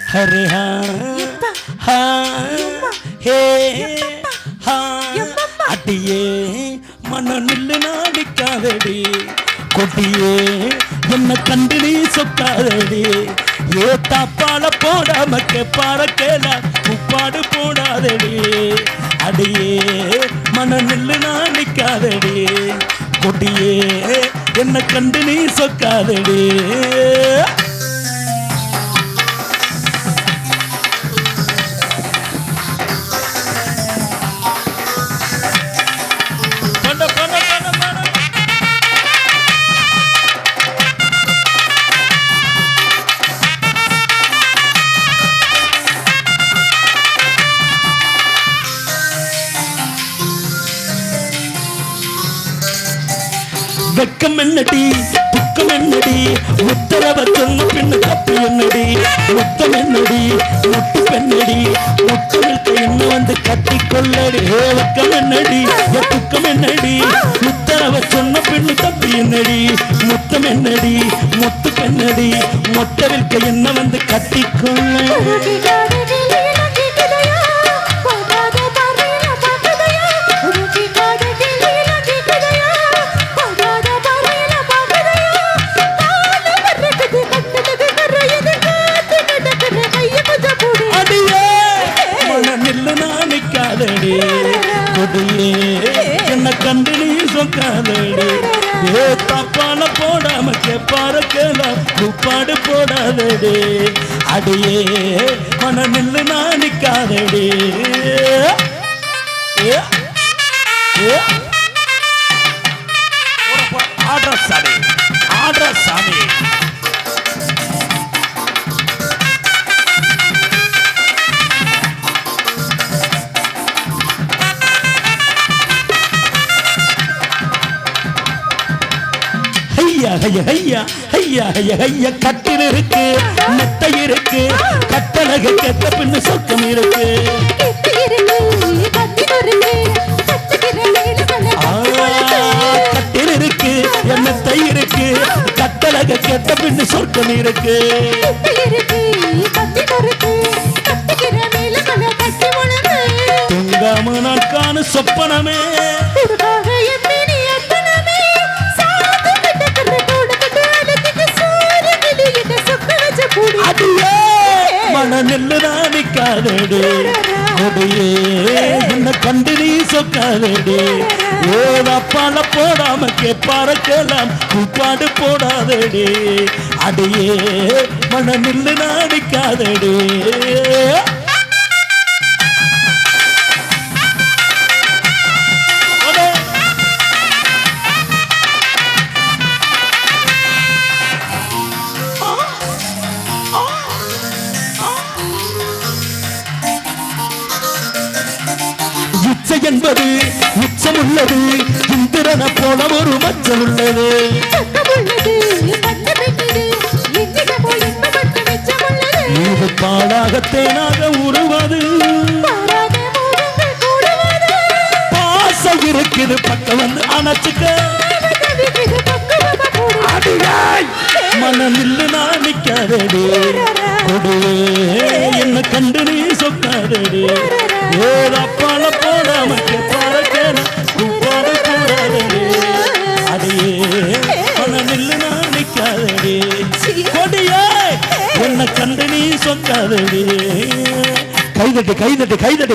ஹரே ஹா ஹா ஹே ஹா அடியே மன நில்லு நாடிக்காதடி கொட்டியே என்ன கண்டு நீ சொக்காதடி ஏ தாப்பால போடாம கேப்பார கேள உப்பாடு போடாதடி அடியே மன நில்லு நாடிக்காதடி கொட்டியே என்ன கண்டு நீ சொக்காதடி வெக்கம் என்னடி துக்கம் என்னடி உத்தரவ சொன்ன பின்ன தப்பு என்னடி முத்தம் என்னடி முட்டு பெண்ணடி முட்டு நிற்க என்ன வந்து கட்டிக்கொள்ளடி வெக்கம் என்னடி துக்கம் என்னடி உத்தரவ சொன்ன பின்ன தப்பு என்னடி முத்தம் என்னடி முட்டு பெண்ணடி மொட்டை விற்க என்ன வந்து கட்டிக்கொள்ளடி என்ன கண்டு நீ சொக்காதடி ஏ தப்பால போடாம கேப்பார கேள உப்பாடு போடாதடி அடியே மன நில்லு நாணிக்காதடி ஆடுற சாமி ஆடுற சாமி கட்டில் இருக்கு மெத்தை இருக்கு கட்டழகு கெட்ட பின்னு சொக்கம் இருக்கு கட்டில் இருக்கு மெத்தை இருக்கு கட்டழகு கெட்ட பின்னு சொர்க்கம் இருக்கு தூங்காம நான் காண சொப்பனமே மன நெல்லு நாணிக்காதடி கொடியே என்ன கண்டு நீ சொக்காதடி ஏதாப்பால போடாம கேப்பார கேளாம் உப்பாடு போடாதடி அடியே மன நெல்லு நாணிக்காதடி என்பது உச்சம் உள்ளது இந்திரன போல ஒரு மச்சம் உள்ளது இது பாடாக தேனாக உருவது பாசம் இருக்குது பக்கம் வந்து அணைச்சுக்க மன நில்லு நாணிக்காதடி கொடியே என்ன கண்டு நீ சொக்காதடி ஏதாப்பால போடாம கேப்பார கேள உப்பாடு போடாதடி அடியே மன நில்லு நாணிக்காதடி கொடியே என்ன கண்டு நீ சொக்காதடி கைதட்டு கைதட்டு கைதட்டு